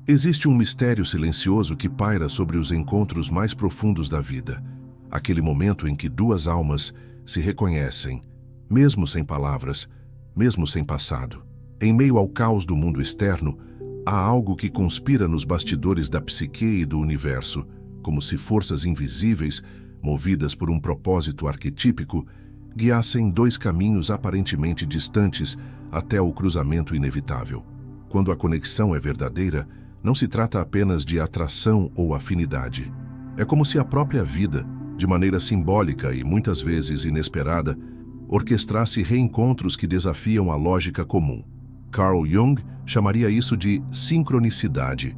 Existe um mistério silencioso que paira sobre os encontros mais profundos da vida. Aquele momento em que duas almas se reconhecem, mesmo sem palavras, mesmo sem passado. Em meio ao caos do mundo externo, há algo que conspira nos bastidores da psique e do universo, como se forças invisíveis, movidas por um propósito arquetípico, guiassem dois caminhos aparentemente distantes até o cruzamento inevitável. Quando a conexão é verdadeira, não se trata apenas de atração ou afinidade. É como se a própria vida, de maneira simbólica e muitas vezes inesperada, orquestrasse reencontros que desafiam a lógica comum. Carl Jung chamaria isso de sincronicidade,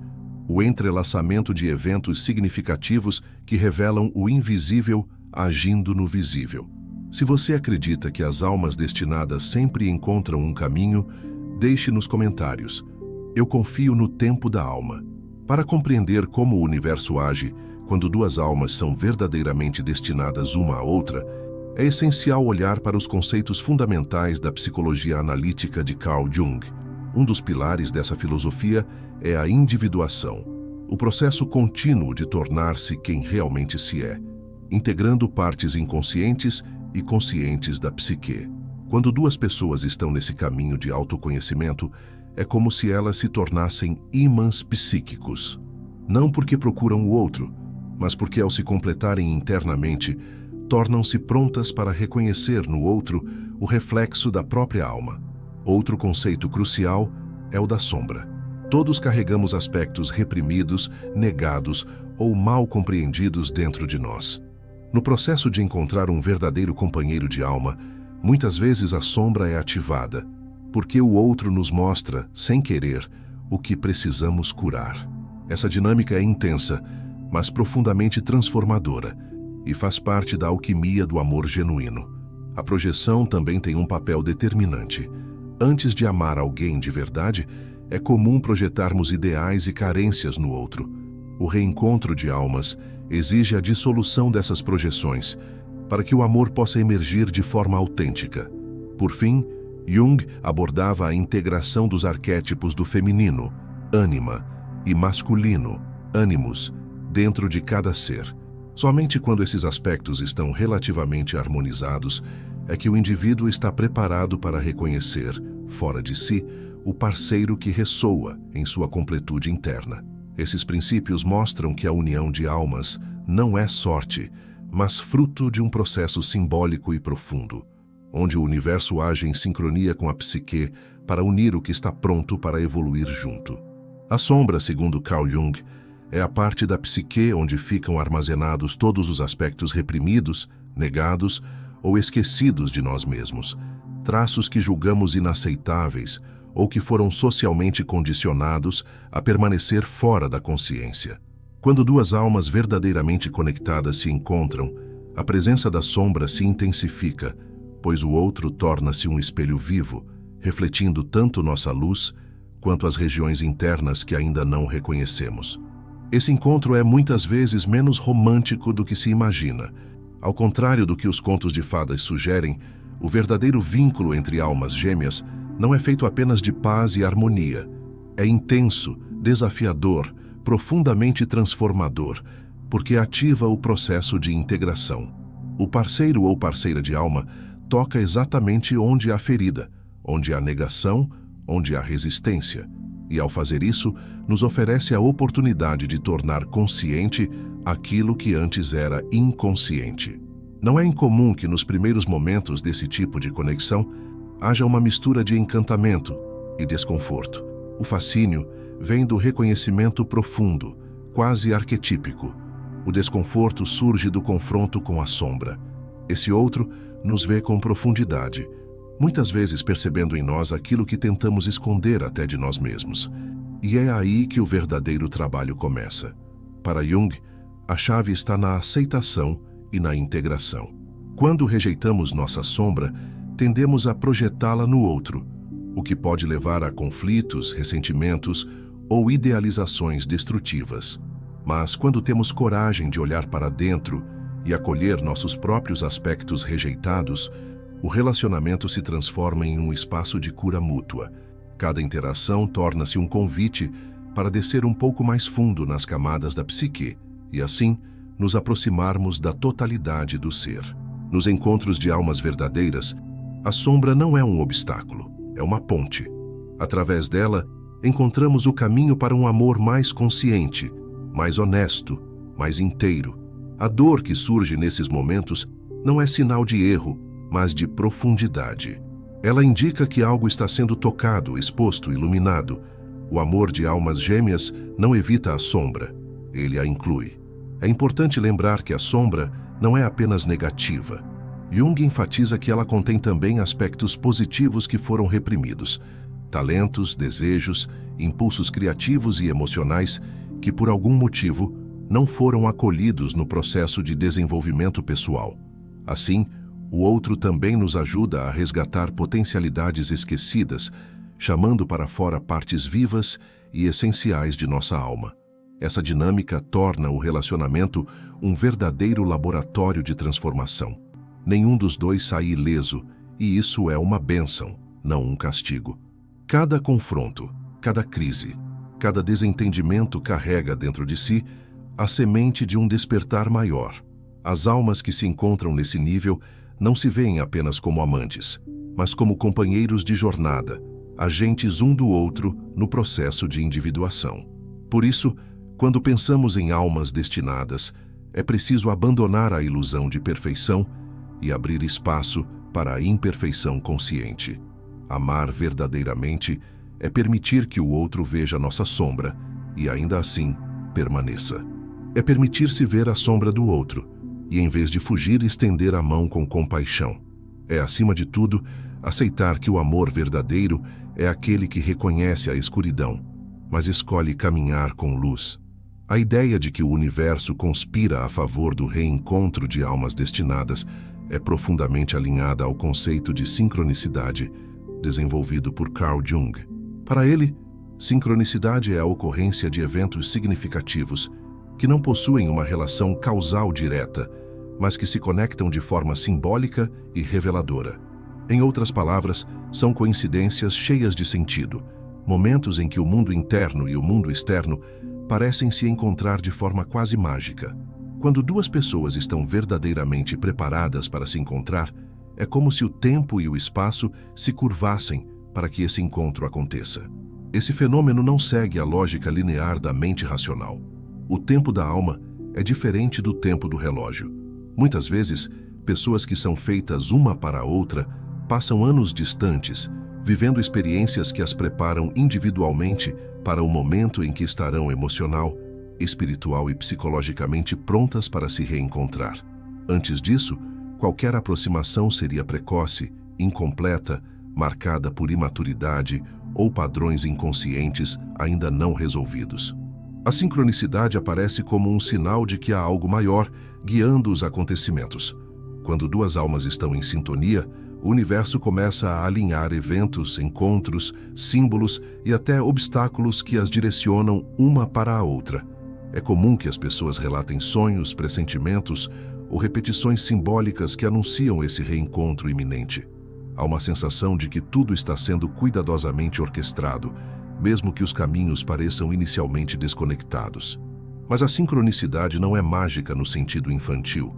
o entrelaçamento de eventos significativos que revelam o invisível agindo no visível. Se você acredita que as almas destinadas sempre encontram um caminho, deixe nos comentários. Eu confio no tempo da alma. Para compreender como o universo age quando duas almas são verdadeiramente destinadas uma à outra, é essencial olhar para os conceitos fundamentais da psicologia analítica de Carl Jung. Um dos pilares dessa filosofia é a individuação, o processo contínuo de tornar-se quem realmente se é, integrando partes inconscientes e conscientes da psique. Quando duas pessoas estão nesse caminho de autoconhecimento, é como se elas se tornassem ímãs psíquicos. Não porque procuram o outro, mas porque ao se completarem internamente, tornam-se prontas para reconhecer no outro o reflexo da própria alma. Outro conceito crucial é o da sombra. Todos carregamos aspectos reprimidos, negados ou mal compreendidos dentro de nós. No processo de encontrar um verdadeiro companheiro de alma, muitas vezes a sombra é ativada, porque o outro nos mostra, sem querer, o que precisamos curar. Essa dinâmica é intensa, mas profundamente transformadora, e faz parte da alquimia do amor genuíno. A projeção também tem um papel determinante. Antes de amar alguém de verdade, é comum projetarmos ideais e carências no outro. O reencontro de almas exige a dissolução dessas projeções, para que o amor possa emergir de forma autêntica. Por fim, Jung abordava a integração dos arquétipos do feminino, ânima, e masculino, ânimos, dentro de cada ser. Somente quando esses aspectos estão relativamente harmonizados é que o indivíduo está preparado para reconhecer, fora de si, o parceiro que ressoa em sua completude interna. Esses princípios mostram que a união de almas não é sorte, mas fruto de um processo simbólico e profundo, onde o universo age em sincronia com a psique para unir o que está pronto para evoluir junto. A sombra, segundo Carl Jung, é a parte da psique onde ficam armazenados todos os aspectos reprimidos, negados ou esquecidos de nós mesmos, traços que julgamos inaceitáveis ou que foram socialmente condicionados a permanecer fora da consciência. Quando duas almas verdadeiramente conectadas se encontram, a presença da sombra se intensifica, pois o outro torna-se um espelho vivo, refletindo tanto nossa luz quanto as regiões internas que ainda não reconhecemos. Esse encontro é muitas vezes menos romântico do que se imagina. Ao contrário do que os contos de fadas sugerem, o verdadeiro vínculo entre almas gêmeas não é feito apenas de paz e harmonia. É intenso, desafiador, profundamente transformador, porque ativa o processo de integração. O parceiro ou parceira de alma toca exatamente onde há ferida, onde há negação, onde há resistência. E ao fazer isso, nos oferece a oportunidade de tornar consciente aquilo que antes era inconsciente. Não é incomum que nos primeiros momentos desse tipo de conexão haja uma mistura de encantamento e desconforto. O fascínio vem do reconhecimento profundo, quase arquetípico. O desconforto surge do confronto com a sombra. Esse outro nos vê com profundidade, muitas vezes percebendo em nós aquilo que tentamos esconder até de nós mesmos. E é aí que o verdadeiro trabalho começa. Para Jung, a chave está na aceitação e na integração. Quando rejeitamos nossa sombra, tendemos a projetá-la no outro, o que pode levar a conflitos, ressentimentos ou idealizações destrutivas. Mas quando temos coragem de olhar para dentro e acolher nossos próprios aspectos rejeitados, o relacionamento se transforma em um espaço de cura mútua. Cada interação torna-se um convite para descer um pouco mais fundo nas camadas da psique e, assim, nos aproximarmos da totalidade do ser. Nos encontros de almas verdadeiras, a sombra não é um obstáculo, é uma ponte. Através dela, encontramos o caminho para um amor mais consciente, mais honesto, mais inteiro. A dor que surge nesses momentos não é sinal de erro, mas de profundidade. Ela indica que algo está sendo tocado, exposto, iluminado. O amor de almas gêmeas não evita a sombra, ele a inclui. É importante lembrar que a sombra não é apenas negativa. Jung enfatiza que ela contém também aspectos positivos que foram reprimidos, talentos, desejos, impulsos criativos e emocionais que, por algum motivo, não foram acolhidos no processo de desenvolvimento pessoal. Assim, o outro também nos ajuda a resgatar potencialidades esquecidas, chamando para fora partes vivas e essenciais de nossa alma. Essa dinâmica torna o relacionamento um verdadeiro laboratório de transformação. Nenhum dos dois sai ileso, e isso é uma bênção, não um castigo. Cada confronto, cada crise, cada desentendimento carrega dentro de si a semente de um despertar maior. As almas que se encontram nesse nível não se veem apenas como amantes, mas como companheiros de jornada, agentes um do outro no processo de individuação. Por isso, quando pensamos em almas destinadas, é preciso abandonar a ilusão de perfeição e abrir espaço para a imperfeição consciente. Amar verdadeiramente é permitir que o outro veja nossa sombra e, ainda assim, permaneça. É permitir-se ver a sombra do outro e, em vez de fugir, estender a mão com compaixão. É, acima de tudo, aceitar que o amor verdadeiro é aquele que reconhece a escuridão, mas escolhe caminhar com luz. A ideia de que o universo conspira a favor do reencontro de almas destinadas é profundamente alinhada ao conceito de sincronicidade, desenvolvido por Carl Jung. Para ele, sincronicidade é a ocorrência de eventos significativos que não possuem uma relação causal direta, mas que se conectam de forma simbólica e reveladora. Em outras palavras, são coincidências cheias de sentido, momentos em que o mundo interno e o mundo externo parecem se encontrar de forma quase mágica. Quando duas pessoas estão verdadeiramente preparadas para se encontrar, é como se o tempo e o espaço se curvassem para que esse encontro aconteça. Esse fenômeno não segue a lógica linear da mente racional. O tempo da alma é diferente do tempo do relógio. Muitas vezes, pessoas que são feitas uma para a outra passam anos distantes, vivendo experiências que as preparam individualmente para o momento em que estarão emocional, espiritual e psicologicamente prontas para se reencontrar. Antes disso, qualquer aproximação seria precoce, incompleta, marcada por imaturidade ou padrões inconscientes ainda não resolvidos. A sincronicidade aparece como um sinal de que há algo maior guiando os acontecimentos. Quando duas almas estão em sintonia, o universo começa a alinhar eventos, encontros, símbolos e até obstáculos que as direcionam uma para a outra. É comum que as pessoas relatem sonhos, pressentimentos ou repetições simbólicas que anunciam esse reencontro iminente. Há uma sensação de que tudo está sendo cuidadosamente orquestrado, mesmo que os caminhos pareçam inicialmente desconectados. Mas a sincronicidade não é mágica no sentido infantil.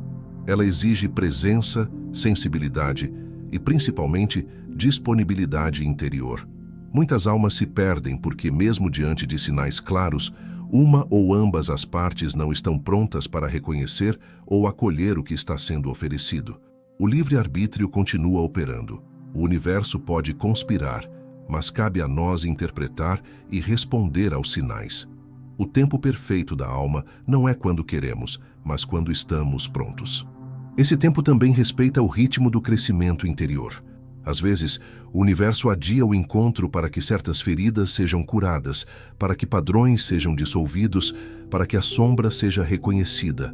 Ela exige presença, sensibilidade e, principalmente, disponibilidade interior. Muitas almas se perdem porque, mesmo diante de sinais claros, uma ou ambas as partes não estão prontas para reconhecer ou acolher o que está sendo oferecido. O livre-arbítrio continua operando. O universo pode conspirar, mas cabe a nós interpretar e responder aos sinais. O tempo perfeito da alma não é quando queremos, mas quando estamos prontos. Esse tempo também respeita o ritmo do crescimento interior. Às vezes, o universo adia o encontro para que certas feridas sejam curadas, para que padrões sejam dissolvidos, para que a sombra seja reconhecida.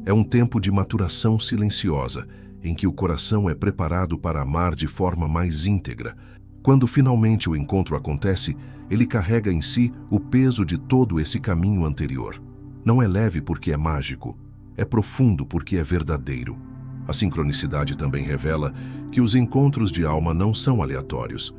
É um tempo de maturação silenciosa, em que o coração é preparado para amar de forma mais íntegra. Quando finalmente o encontro acontece, ele carrega em si o peso de todo esse caminho anterior. Não é leve porque é mágico, é profundo porque é verdadeiro. A sincronicidade também revela que os encontros de alma não são aleatórios,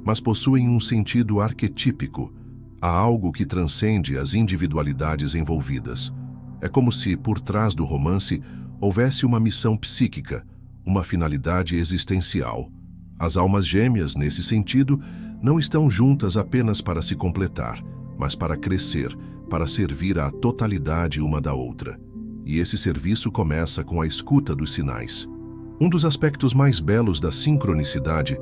mas possuem um sentido arquetípico. Há algo que transcende as individualidades envolvidas. É como se, por trás do romance, houvesse uma missão psíquica, uma finalidade existencial. As almas gêmeas, nesse sentido, não estão juntas apenas para se completar, mas para crescer, para servir à totalidade uma da outra. E esse serviço começa com a escuta dos sinais. Um dos aspectos mais belos da sincronicidade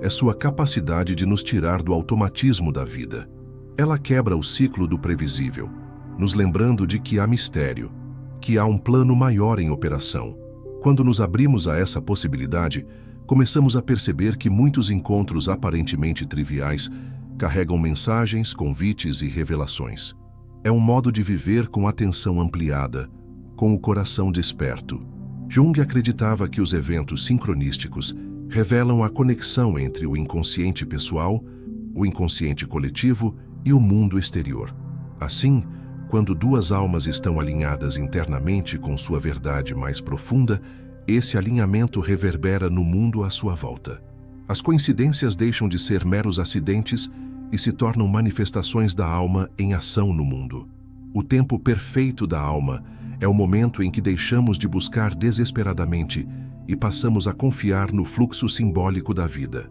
é sua capacidade de nos tirar do automatismo da vida. Ela quebra o ciclo do previsível, nos lembrando de que há mistério, que há um plano maior em operação. Quando nos abrimos a essa possibilidade, começamos a perceber que muitos encontros aparentemente triviais carregam mensagens, convites e revelações. É um modo de viver com atenção ampliada, com o coração desperto. Jung acreditava que os eventos sincronísticos revelam a conexão entre o inconsciente pessoal, o inconsciente coletivo e o mundo exterior. Assim, quando duas almas estão alinhadas internamente com sua verdade mais profunda, esse alinhamento reverbera no mundo à sua volta. As coincidências deixam de ser meros acidentes e se tornam manifestações da alma em ação no mundo. O tempo perfeito da alma é o momento em que deixamos de buscar desesperadamente e passamos a confiar no fluxo simbólico da vida.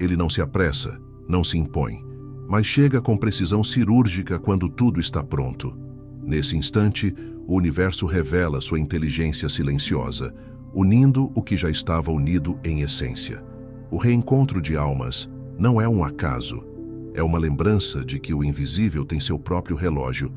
Ele não se apressa, não se impõe, mas chega com precisão cirúrgica quando tudo está pronto. Nesse instante, o universo revela sua inteligência silenciosa, unindo o que já estava unido em essência. O reencontro de almas não é um acaso, é uma lembrança de que o invisível tem seu próprio relógio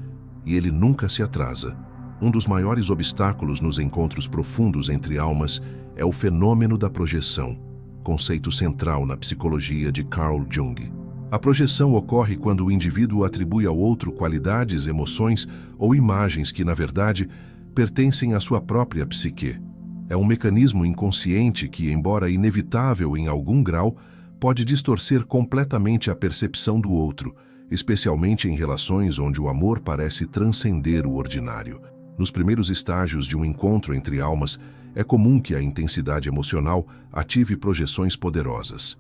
e ele nunca se atrasa. Um dos maiores obstáculos nos encontros profundos entre almas é o fenômeno da projeção, conceito central na psicologia de Carl Jung. A projeção ocorre quando o indivíduo atribui ao outro qualidades, emoções ou imagens que, na verdade, pertencem à sua própria psique. É um mecanismo inconsciente que, embora inevitável em algum grau, pode distorcer completamente a percepção do outro, especialmente em relações onde o amor parece transcender o ordinário. Nos primeiros estágios de um encontro entre almas, é comum que a intensidade emocional ative projeções poderosas.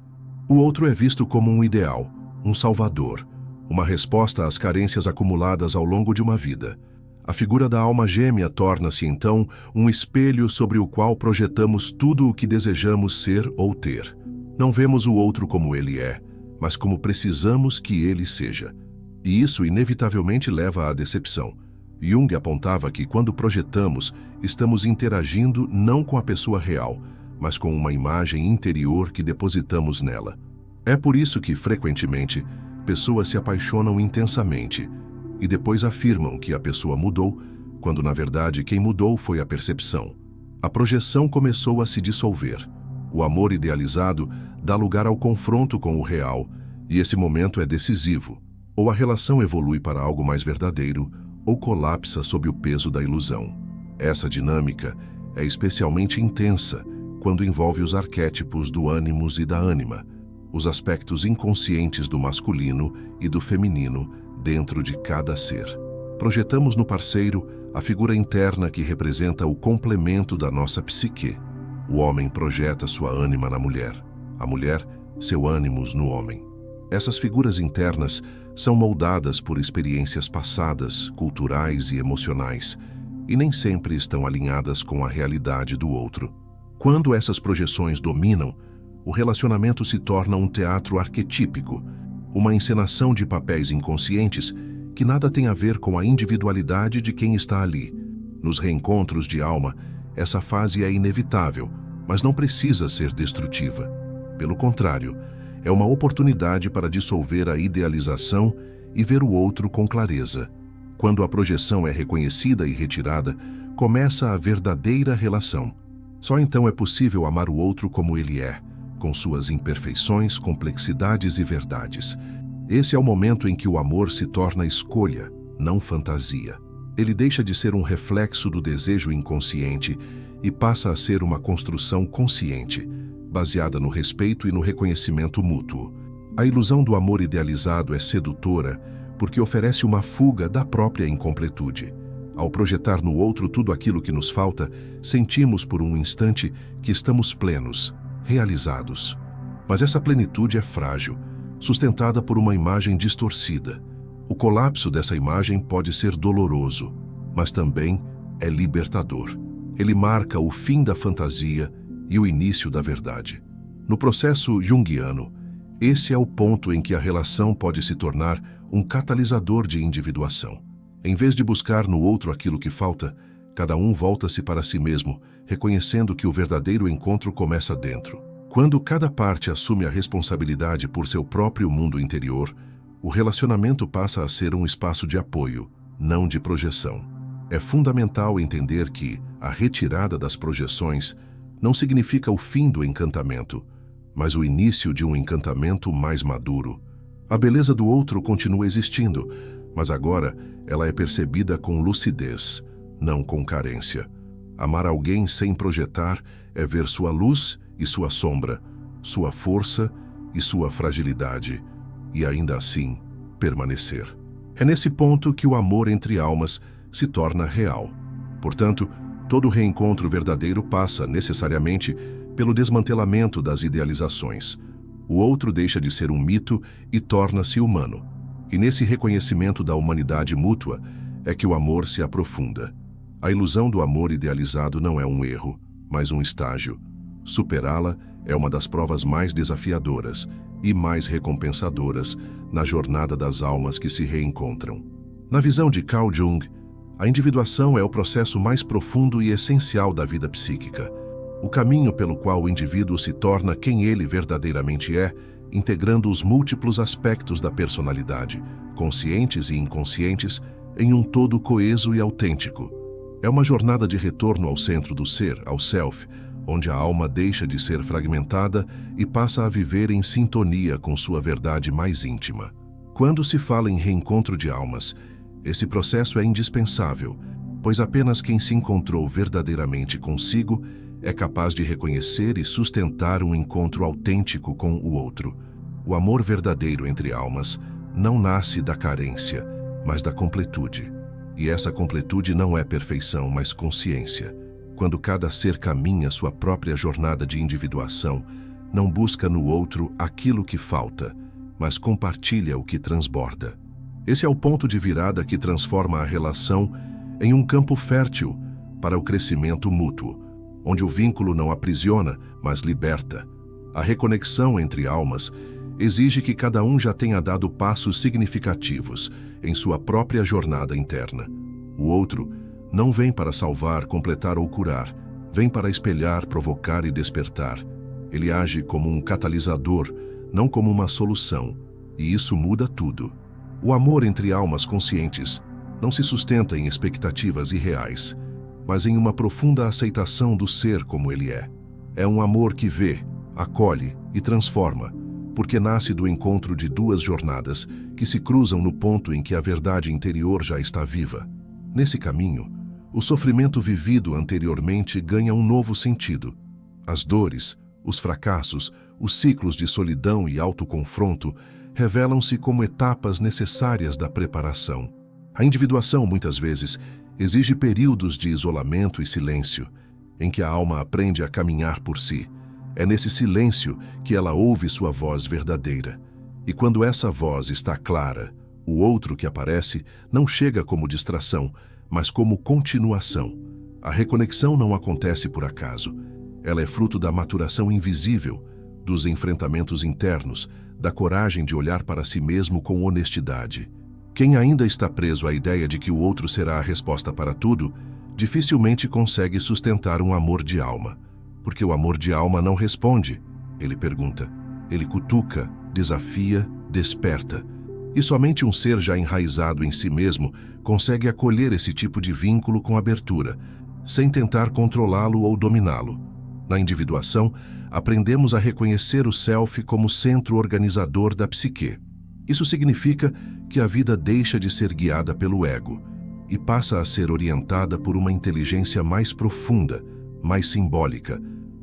O outro é visto como um ideal, um salvador, uma resposta às carências acumuladas ao longo de uma vida. A figura da alma gêmea torna-se, então, um espelho sobre o qual projetamos tudo o que desejamos ser ou ter. Não vemos o outro como ele é, mas como precisamos que ele seja. E isso inevitavelmente leva à decepção. Jung apontava que quando projetamos, estamos interagindo não com a pessoa real, mas com uma imagem interior que depositamos nela. É por isso que, frequentemente, pessoas se apaixonam intensamente e depois afirmam que a pessoa mudou, quando na verdade quem mudou foi a percepção. A projeção começou a se dissolver. O amor idealizado dá lugar ao confronto com o real, e esse momento é decisivo. Ou a relação evolui para algo mais verdadeiro, ou colapsa sob o peso da ilusão. Essa dinâmica é especialmente intensa quando envolve os arquétipos do ânimos e da ânima, os aspectos inconscientes do masculino e do feminino dentro de cada ser. Projetamos no parceiro a figura interna que representa o complemento da nossa psique. O homem projeta sua ânima na mulher, a mulher, seu ânimos no homem. Essas figuras internas são moldadas por experiências passadas, culturais e emocionais, e nem sempre estão alinhadas com a realidade do outro. Quando essas projeções dominam, o relacionamento se torna um teatro arquetípico, uma encenação de papéis inconscientes que nada tem a ver com a individualidade de quem está ali. Nos reencontros de alma, essa fase é inevitável, mas não precisa ser destrutiva. Pelo contrário, é uma oportunidade para dissolver a idealização e ver o outro com clareza. Quando a projeção é reconhecida e retirada, começa a verdadeira relação. Só então é possível amar o outro como ele é, com suas imperfeições, complexidades e verdades. Esse é o momento em que o amor se torna escolha, não fantasia. Ele deixa de ser um reflexo do desejo inconsciente e passa a ser uma construção consciente, baseada no respeito e no reconhecimento mútuo. A ilusão do amor idealizado é sedutora porque oferece uma fuga da própria incompletude. Ao projetar no outro tudo aquilo que nos falta, sentimos por um instante que estamos plenos, realizados. Mas essa plenitude é frágil, sustentada por uma imagem distorcida. O colapso dessa imagem pode ser doloroso, mas também é libertador. Ele marca o fim da fantasia e o início da verdade. No processo junguiano, esse é o ponto em que a relação pode se tornar um catalisador de individuação. Em vez de buscar no outro aquilo que falta, cada um volta-se para si mesmo, reconhecendo que o verdadeiro encontro começa dentro. Quando cada parte assume a responsabilidade por seu próprio mundo interior, o relacionamento passa a ser um espaço de apoio, não de projeção. É fundamental entender que a retirada das projeções não significa o fim do encantamento, mas o início de um encantamento mais maduro. A beleza do outro continua existindo, mas agora ela é percebida com lucidez, não com carência. Amar alguém sem projetar é ver sua luz e sua sombra, sua força e sua fragilidade, e ainda assim permanecer. É nesse ponto que o amor entre almas se torna real. Portanto, todo reencontro verdadeiro passa, necessariamente, pelo desmantelamento das idealizações. O outro deixa de ser um mito e torna-se humano. E nesse reconhecimento da humanidade mútua é que o amor se aprofunda. A ilusão do amor idealizado não é um erro, mas um estágio. Superá-la é uma das provas mais desafiadoras e mais recompensadoras na jornada das almas que se reencontram. Na visão de Carl Jung, a individuação é o processo mais profundo e essencial da vida psíquica, o caminho pelo qual o indivíduo se torna quem ele verdadeiramente é, integrando os múltiplos aspectos da personalidade, conscientes e inconscientes, em um todo coeso e autêntico. É uma jornada de retorno ao centro do ser, ao self, onde a alma deixa de ser fragmentada e passa a viver em sintonia com sua verdade mais íntima. Quando se fala em reencontro de almas, esse processo é indispensável, pois apenas quem se encontrou verdadeiramente consigo é capaz de reconhecer e sustentar um encontro autêntico com o outro. O amor verdadeiro entre almas não nasce da carência, mas da completude. E essa completude não é perfeição, mas consciência. Quando cada ser caminha sua própria jornada de individuação, não busca no outro aquilo que falta, mas compartilha o que transborda. Esse é o ponto de virada que transforma a relação em um campo fértil para o crescimento mútuo, onde o vínculo não aprisiona, mas liberta. A reconexão entre almas exige que cada um já tenha dado passos significativos em sua própria jornada interna. O outro não vem para salvar, completar ou curar, vem para espelhar, provocar e despertar. Ele age como um catalisador, não como uma solução, e isso muda tudo. O amor entre almas conscientes não se sustenta em expectativas irreais, mas em uma profunda aceitação do ser como ele é. É um amor que vê, acolhe e transforma, porque nasce do encontro de duas jornadas que se cruzam no ponto em que a verdade interior já está viva. Nesse caminho, o sofrimento vivido anteriormente ganha um novo sentido. As dores, os fracassos, os ciclos de solidão e autoconfronto revelam-se como etapas necessárias da preparação. A individuação, muitas vezes, exige períodos de isolamento e silêncio, em que a alma aprende a caminhar por si. É nesse silêncio que ela ouve sua voz verdadeira. E quando essa voz está clara, o outro que aparece não chega como distração, mas como continuação. A reconexão não acontece por acaso. Ela é fruto da maturação invisível, dos enfrentamentos internos, da coragem de olhar para si mesmo com honestidade. Quem ainda está preso à ideia de que o outro será a resposta para tudo, dificilmente consegue sustentar um amor de alma. Porque o amor de alma não responde, ele pergunta. Ele cutuca, desafia, desperta. E somente um ser já enraizado em si mesmo consegue acolher esse tipo de vínculo com abertura, sem tentar controlá-lo ou dominá-lo. Na individuação, aprendemos a reconhecer o self como centro organizador da psique. Isso significa que a vida deixa de ser guiada pelo ego e passa a ser orientada por uma inteligência mais profunda, mais simbólica,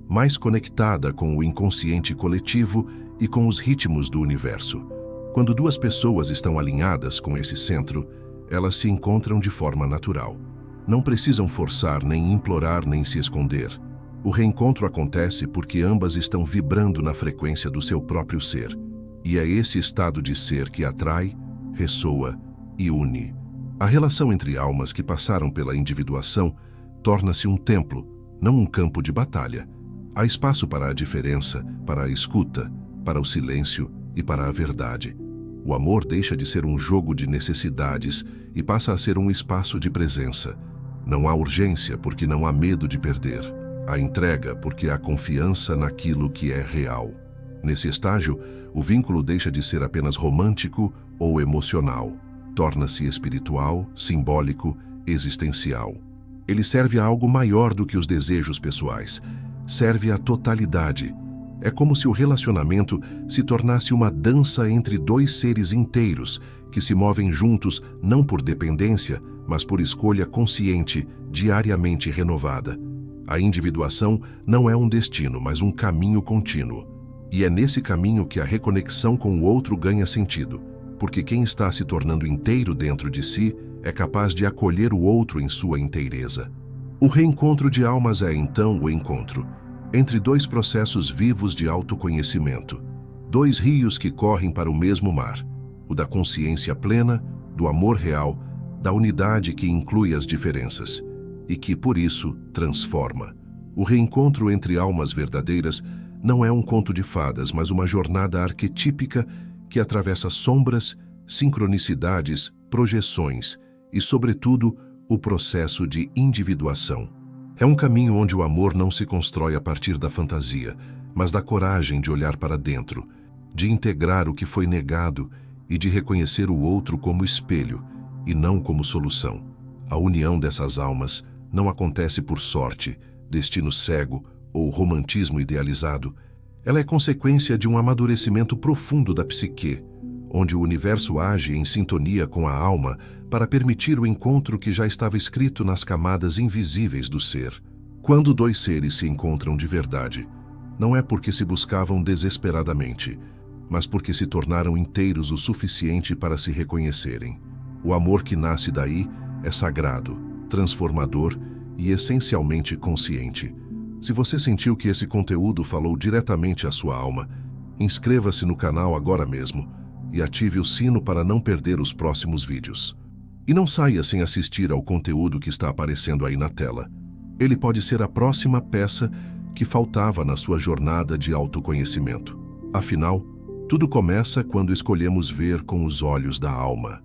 mais conectada com o inconsciente coletivo e com os ritmos do universo. Quando duas pessoas estão alinhadas com esse centro, elas se encontram de forma natural. Não precisam forçar, nem implorar, nem se esconder. O reencontro acontece porque ambas estão vibrando na frequência do seu próprio ser. E é esse estado de ser que atrai, ressoa e une. A relação entre almas que passaram pela individuação torna-se um templo, não um campo de batalha. Há espaço para a diferença, para a escuta, para o silêncio e para a verdade. O amor deixa de ser um jogo de necessidades e passa a ser um espaço de presença. Não há urgência porque não há medo de perder. Há entrega porque há confiança naquilo que é real. Nesse estágio, o vínculo deixa de ser apenas romântico ou emocional. Torna-se espiritual, simbólico, existencial. Ele serve a algo maior do que os desejos pessoais. Serve à totalidade. É como se o relacionamento se tornasse uma dança entre dois seres inteiros que se movem juntos não por dependência, mas por escolha consciente, diariamente renovada. A individuação não é um destino, mas um caminho contínuo. E é nesse caminho que a reconexão com o outro ganha sentido, porque quem está se tornando inteiro dentro de si é capaz de acolher o outro em sua inteireza. O reencontro de almas é, então, o encontro entre dois processos vivos de autoconhecimento, dois rios que correm para o mesmo mar, o da consciência plena, do amor real, da unidade que inclui as diferenças, e que, por isso, transforma. O reencontro entre almas verdadeiras não é um conto de fadas, mas uma jornada arquetípica que atravessa sombras, sincronicidades, projeções e, sobretudo, o processo de individuação. É um caminho onde o amor não se constrói a partir da fantasia, mas da coragem de olhar para dentro, de integrar o que foi negado e de reconhecer o outro como espelho e não como solução. A união dessas almas não acontece por sorte, destino cego ou romantismo idealizado. Ela é consequência de um amadurecimento profundo da psique, onde o universo age em sintonia com a alma para permitir o encontro que já estava escrito nas camadas invisíveis do ser. Quando dois seres se encontram de verdade, não é porque se buscavam desesperadamente, mas porque se tornaram inteiros o suficiente para se reconhecerem. O amor que nasce daí é sagrado, transformador e essencialmente consciente. Se você sentiu que esse conteúdo falou diretamente à sua alma, inscreva-se no canal agora mesmo e ative o sino para não perder os próximos vídeos. E não saia sem assistir ao conteúdo que está aparecendo aí na tela. Ele pode ser a próxima peça que faltava na sua jornada de autoconhecimento. Afinal, tudo começa quando escolhemos ver com os olhos da alma.